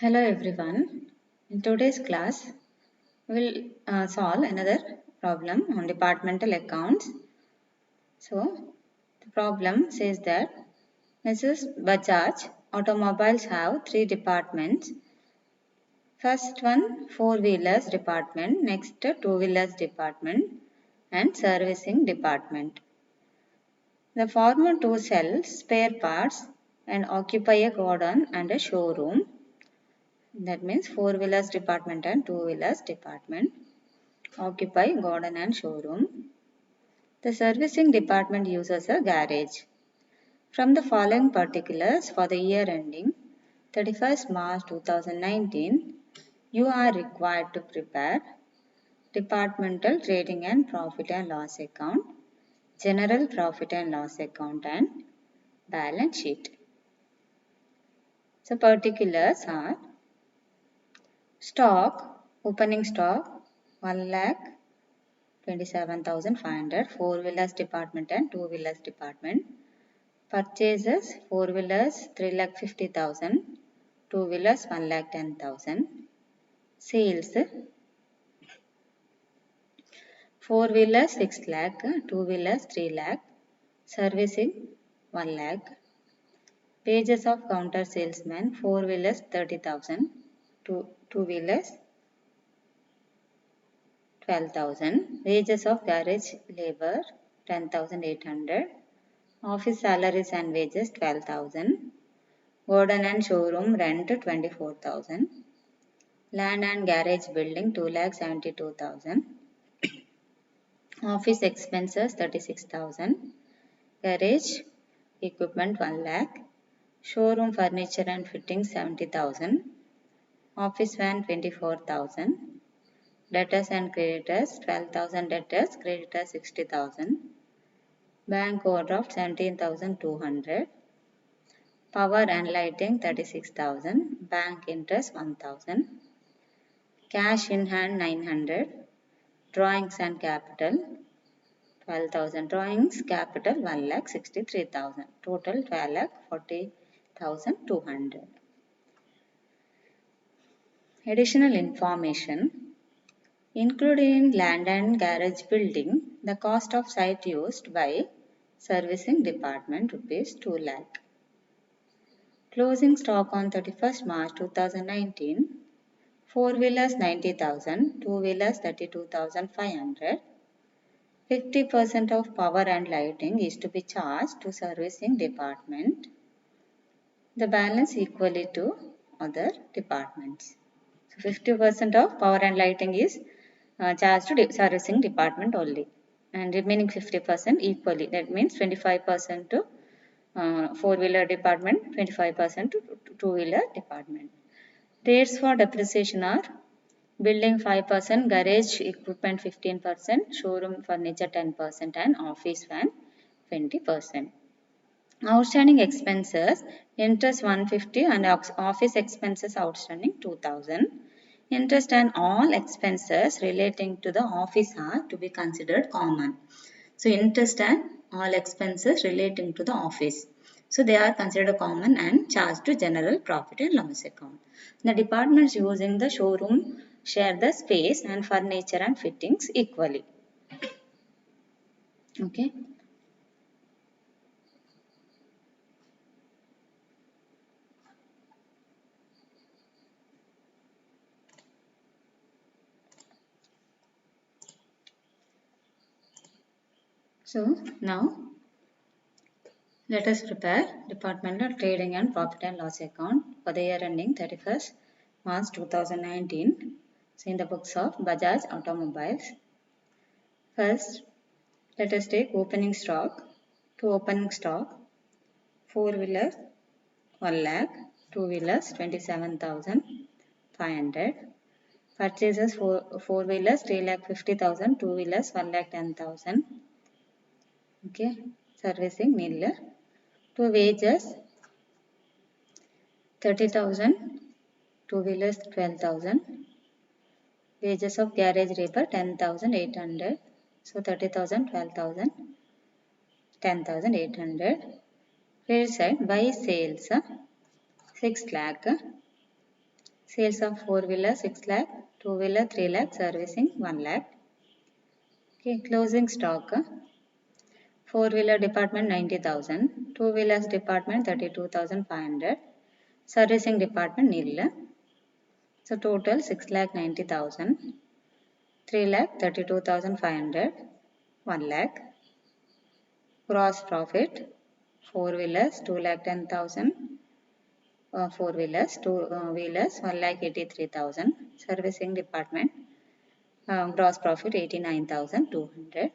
Hello everyone. In today's class, we will solve another problem on departmental accounts. So, the problem says that Mrs. Bajaj automobiles have three departments. First one, four-wheelers department, next two-wheelers department and servicing department. The former two sell spare parts and occupy a godown and a showroom. That means four-wheelers department and two-wheelers department occupy godown and showroom. The servicing department uses a garage. From the following particulars for the year ending 31st March 2019, you are required to prepare departmental trading and profit and loss account, general profit and loss account and balance sheet. So particulars are stock, opening stock 1 lakh 27,500, four-wheelers department and two-wheelers department. Purchases, four-wheelers 3,50,000, two-wheelers 1,10,000. Sales, four-wheelers 6 lakh, two-wheelers 3 lakh, servicing 1 lakh. Wages of counter salesman, four-wheelers 30,000, two-wheelers 12,000. Wages of garage labor 10,800. Office salaries and wages 12,000. Godown and showroom rent 24,000. Land and garage building 2,72,000. Office expenses 36,000. Garage equipment 1 lakh. Showroom furniture and fittings 70,000. Office van 24,000. Debtors and creditors 12,000 debtors, creditors 60,000. Bank overdraft 17,200. Power and lighting 36,000. Bank interest 1,000. Cash in hand 900. Drawings and capital 12,000. Drawings capital 1,63,000. Total 12,40,200. Additional information. Included in land and garage building, the cost of site used by servicing department rupees 2 lakh. Closing stock on 31st March 2019, four-wheelers 90,000, two-wheelers 32,500. 50% of power and lighting is to be charged to servicing department. The balance equally to other departments. So 50% of power and lighting is charged to servicing department only, and remaining 50% equally. That means 25% to four-wheeler department, 25% to two-wheeler department. Rates for depreciation are building 5%, garage equipment 15%, showroom furniture 10% and office van 20%. Outstanding expenses, interest 150 and office expenses outstanding 2,000. Interest and all expenses relating to the office are to be considered common. So interest and all expenses relating to the office. So they are considered common and charged to general profit and loss account. The departments using the showroom share the space and furniture and fittings equally. Okay. So now let us prepare departmental trading and profit and loss account for the year ending 31st March 2019. So in the books of Bajaj Automobiles. First, let us take opening stock. To opening stock, four-wheelers 1 lakh, two-wheelers 27,500. Purchases four-wheelers 3,50,000, two-wheelers 1,10,000. Okay, servicing nil. To wages 30,000, two-wheelers 12,000. Wages of garage labor 10,800. So 30,000, 12,000, 10,800. Credit side by sales 6 lakh. Sales of 4-wheeler 6 lakh, 2-wheeler 3 lakh, servicing 1 lakh. Okay, closing stock. 4-wheeler department 90,000, 2-wheelers department 32,500, servicing department nil. So total 6,90,000, 3,32,500, 1 lakh. Gross profit 4-wheelers 2,10,000, 4-wheelers, 2-wheelers 1,83,000, servicing department gross profit 89,200.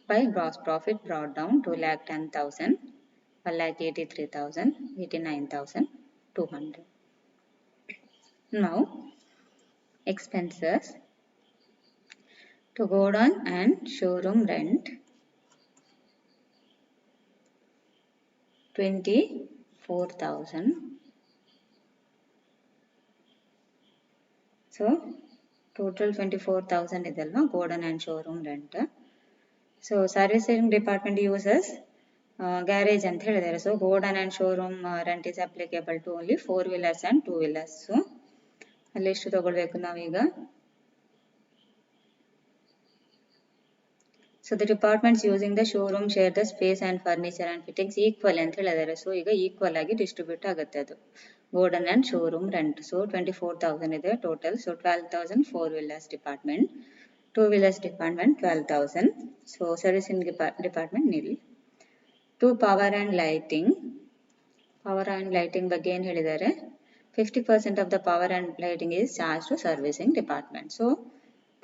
By gross profit brought down 2,10,000, 1,83,000, 89,200. Now expenses to godown and showroom rent 24,000. So total 24,000 idalva godown and showroom rent. So servicing department uses garage anta helidare. So godown and showroom rent is applicable to only 4-wheelers and 2-wheelers. So ಅಲ್ಲಿ ಎಷ್ಟು ತಗೊಳ್ಬೇಕು ನಾವೀಗ. So the departments using the showroom share the space and furniture and fittings equal ಅಂತ ಹೇಳಿದ್ದಾರೆ. So ಈಗ equal ಆಗಿ distribute ಆಗುತ್ತೆ ಅದು godown and showroom rent. So 24,000 ಇದೆ total. So 12,000 4-wheelers department, 2-wheelers department 12,000. So servicing department nil. To power and lighting. Power and lighting ಬಗ್ಗೆ ಏನು ಹೇಳಿದ್ದಾರೆ, 50% of the power and lighting is charged to servicing department. So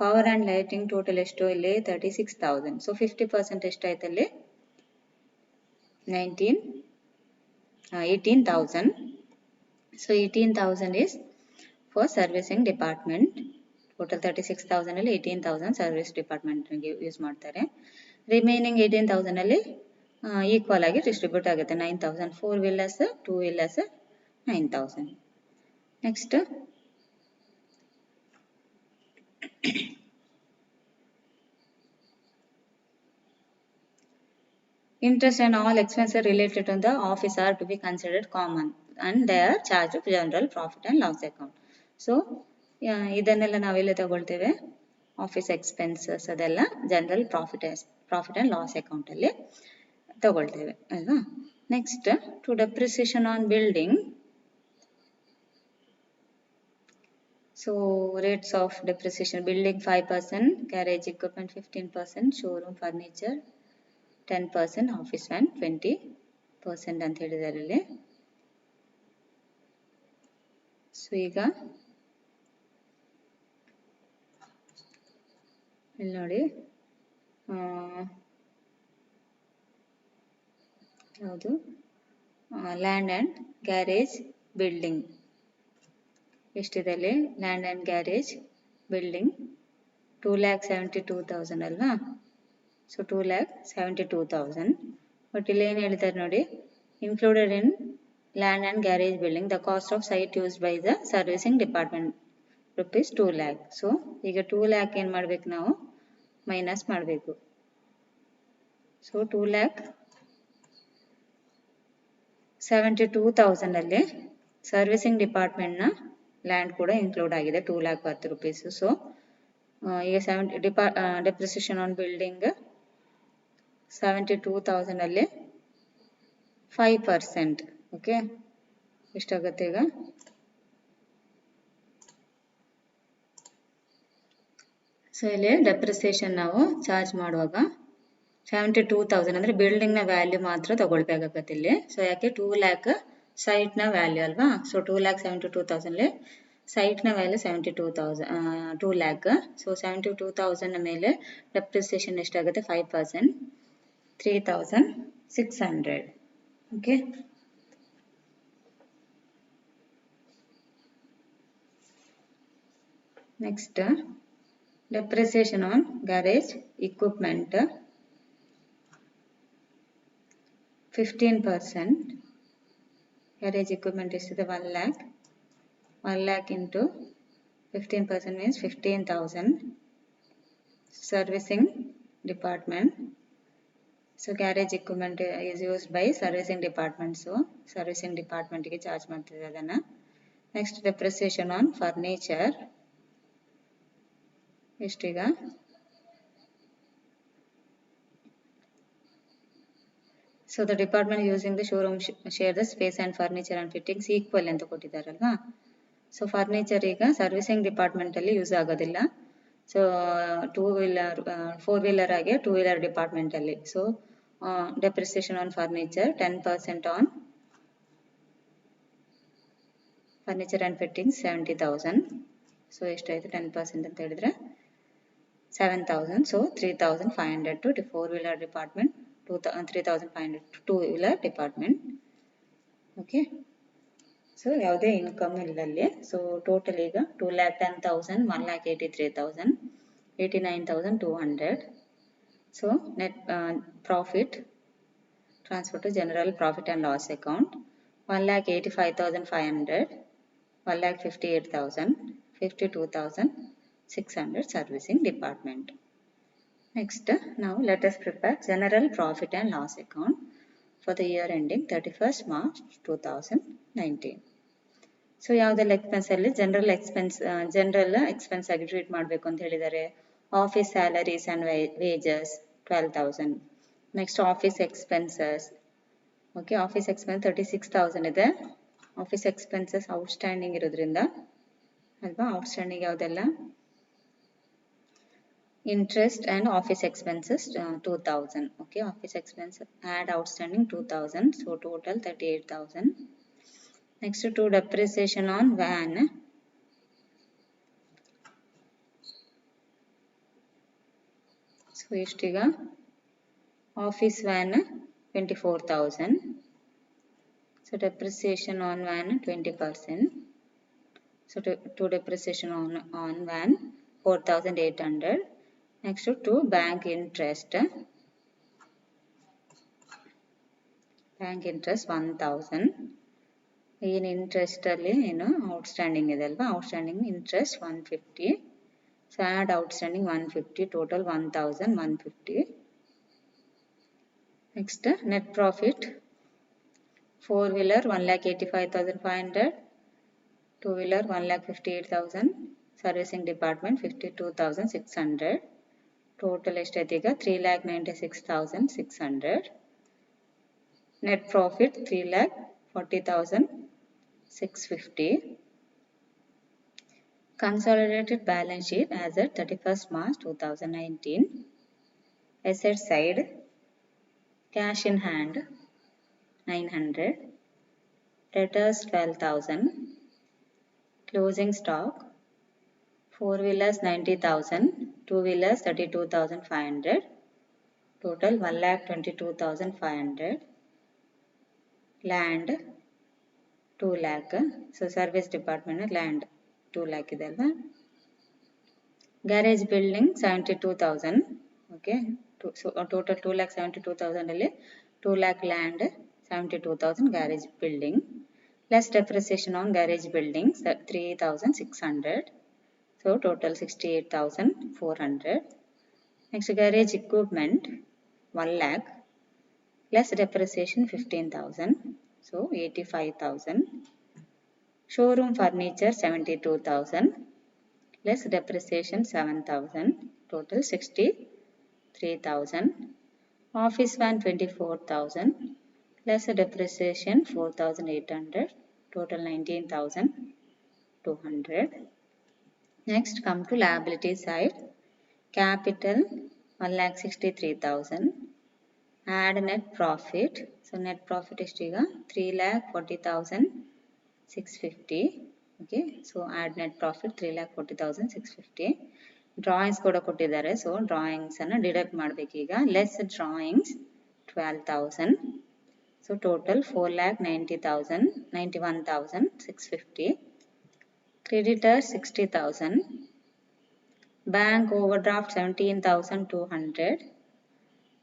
power and lighting total ಎಷ್ಟು ಇಲ್ಲಿ 36,000. So 50% ಎಷ್ಟಾಯ್ತು ಅಲ್ಲಿ 18,000. So 18,000 is for servicing department. Total 36,000 ಅಲ್ಲಿ 18,000 service department use ಮಾಡ್ತಾರೆ. Remaining 18,000 ಅಲ್ಲಿ ಈಕ್ವಲ್ ಆಗಿ ಡಿಸ್ಟ್ರಿಬ್ಯೂಟ್ ಆಗುತ್ತೆ. 9,000 4-wheelers, 2-wheelers 9,000. Next interest and all expenses related to the office are to be considered common and they are charged to general profit and loss account. So ಇದನ್ನೆಲ್ಲ ನಾವೆಲ್ಲ ತಗೊಳ್ತೇವೆ, office expenses ಅದೆಲ್ಲ general profit and loss ಅಕೌಂಟಲ್ಲಿ ತಗೊಳ್ತೇವೆ ಅಲ್ವಾ. Next to depreciation on building. So rates of depreciation, building 5%, garage equipment 15%, showroom furniture 10%, office van 20% ಅಂತ ಹೇಳಿದ್ದಾರೆ ಇಲ್ಲಿ. ಸೊ ಈಗ ಇಲ್ಲಿ ನೋಡಿ ಯಾವುದು ಲ್ಯಾಂಡ್ ಆ್ಯಂಡ್ ಗ್ಯಾರೇಜ್ ಬಿಲ್ಡಿಂಗ್ ಎಷ್ಟಿದೆ ಅಲ್ಲಿ. ಲ್ಯಾಂಡ್ ಆ್ಯಂಡ್ ಗ್ಯಾರೇಜ್ ಬಿಲ್ಡಿಂಗ್ 2,72,000 ಅಲ್ವಾ. ಸೊ 2,72,000. ಬಟ್ ಇಲ್ಲಿ ಏನು ಹೇಳ್ತಾರೆ ನೋಡಿ, included in land and garage building the cost off site used by the servicing department rupees 2 lakh. So ಈಗ 2 lakh ಏನು ಮಾಡಬೇಕು ನಾವು ಮೈನಸ್ ಮಾಡಬೇಕು. ಸೊ 2,72,000 ಅಲ್ಲಿ ಸರ್ವಿಸಿಂಗ್ ಡಿಪಾರ್ಟ್ಮೆಂಟ್ನ ಲ್ಯಾಂಡ್ ಕೂಡ ಇನ್ಕ್ಲೂಡ್ ಆಗಿದೆ 2,10,000 rupees. ಸೊ ಈಗ ಡೆಪ್ರಿಸಿಯೇಷನ್ ಆನ್ ಬಿಲ್ಡಿಂಗ್ 72,000 ಅಲ್ಲಿ 5%. ಓಕೆ, ಎಷ್ಟಾಗುತ್ತೆ ಈಗ ಸೊ ಇಲ್ಲಿ ಡೆಪ್ರಿಸಿಯೇಷನ್ ನಾವು ಚಾರ್ಜ್ ಮಾಡುವಾಗ 72,000 ಅಂದರೆ ಬಿಲ್ಡಿಂಗ್ನ ವ್ಯಾಲ್ಯೂ ಮಾತ್ರ ತಗೊಳ್ಬೇಕಾಗತ್ತೆ ಇಲ್ಲಿ. ಸೊ ಯಾಕೆ 2 lakh ಸೈಟ್ನ ವ್ಯಾಲ್ಯೂ ಅಲ್ವಾ. ಸೊ 2,72,000 ಸೈಟ್ನ ವ್ಯಾಲ್ಯೂ 72,000 2 lakh. ಸೊ 72,000 ಮೇಲೆ ಡೆಪ್ರಿಸಿಯೇಷನ್ ಎಷ್ಟಾಗುತ್ತೆ 5%, 3,600. Okay, next depreciation on garage equipment 15%. Garage equipment ಎಷ್ಟಿದೆ 1 lakh. 1 lakh into 15% means 15,000. Servicing department. So garage equipment is used by servicing department. So servicing department ಗೆ charge ಮಾಡ್ತಿದೆ ಅದನ್ನ next depreciation on furniture ಎಷ್ಟೀಗ so the department using the showroom share the space and furniture and fittings equal ಅಂತ ಕೊಟ್ಟಿದ್ದಾರಲ್ವಾ. So furniture ಈಗ servicing ಡಿಪಾರ್ಟ್ಮೆಂಟಲ್ಲಿ use ಆಗೋದಿಲ್ಲ. So four wheeler ಆಗಿ ಟೂ ವೀಲರ್ ಡಿಪಾರ್ಟ್ಮೆಂಟಲ್ಲಿ. So depreciation on furniture 10% on furniture and fittings 70,000. So ಎಷ್ಟಾಯಿತು 10% ಅಂತ ಹೇಳಿದ್ರೆ 7,000. So 3,500 to four wheeler department, 3,500 to two wheeler department. Okay, so ಯಾವುದೇ ಇನ್ಕಮ್ ಇಲ್ಲಲ್ಲಿ. ಸೊ ಟೋಟಲ್ ಈಗ 2,10,000, 1,83,000, 89,200. So net profit transfer to general profit and loss account 1,85,500, 1,58,000, 52,600 servicing department. Next, now let us prepare general profit and loss account for the year ending 31st March 2019. So ಯಾವುದೆಲ್ಲ ಎಕ್ಸ್ಪೆನ್ಸಲ್ಲಿ general expense ಆಗಿ treat ಮಾಡಬೇಕು ಅಂತ ಹೇಳಿದ್ದಾರೆ. Office salaries and wages 12,000. Next office expenses. Okay, office expense 36,000 ಇದೆ. Office expenses outstanding ಇರೋದ್ರಿಂದ ಅಲ್ವಾ. Outstanding ಯಾವುದೆಲ್ಲ? Interest and office expenses 2,000. Okay, office expense add outstanding 2,000. So total 38,000. Next to depreciation on van. So ishtiga office van 24,000. So depreciation on van 20%. So to depreciation on van 4,800. Next to bank interest. Bank interest 1,000. In interest alli ಏನು outstanding ಇದೆ ಅಲ್ವಾ. outstanding interest 150. So add outstanding 150. Total 1,150. Next net profit. Four wheeler 1,85,500. Two wheeler 1,58,000. Servicing department 52,600. Total ಎಷ್ಟಾಯ್ತು ಈಗ 3,96,600. Net profit 3,40,650. Consolidated balance sheet as at 31st March 2019. Asset side, cash in hand 900. Debtors 12,000. Closing stock, four wheelers 90,000, two wheelers 32,500. Total 1,22,500. Land 2 lakh. So service department land 2 lakh ಇದೆ ಅಲ್ವಾ. Garage building 72,000. Okay, so total 2,72,000 ಅಲ್ಲಿ 2 lakh land, 72,000 garage building. Less depreciation on garage buildings 3,600. So total 68,400. Next garage equipment 1 lakh. Less depreciation 15,000. So 85,000. Showroom furniture 72,000. Less depreciation 7,000. Total 63,000. Office van 24,000. Less depreciation 4,800. Total 19,200. Next come to liability side. Capital 1,63,000. Add net profit. So net profit ishtiga 3,40,650. Okay, so add net profit 3,40,650. Drawings ಕೂಡ ಕೊಟ್ಟಿದ್ದಾರೆ. So drawings ಅನ್ನು deduct ಮಾಡಬೇಕು ಈಗ. Less drawings 12,000. So total 4,91,650. Creditor 60,000. Bank overdraft 17,200.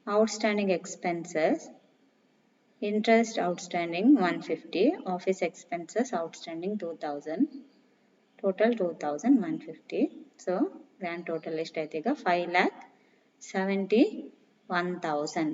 Outstanding expenses. Interest outstanding 150. Office expenses outstanding 2,000. Total 2,150. So grand total ಎಷ್ಟಾಯ್ತು ಈಗ 5,71,000.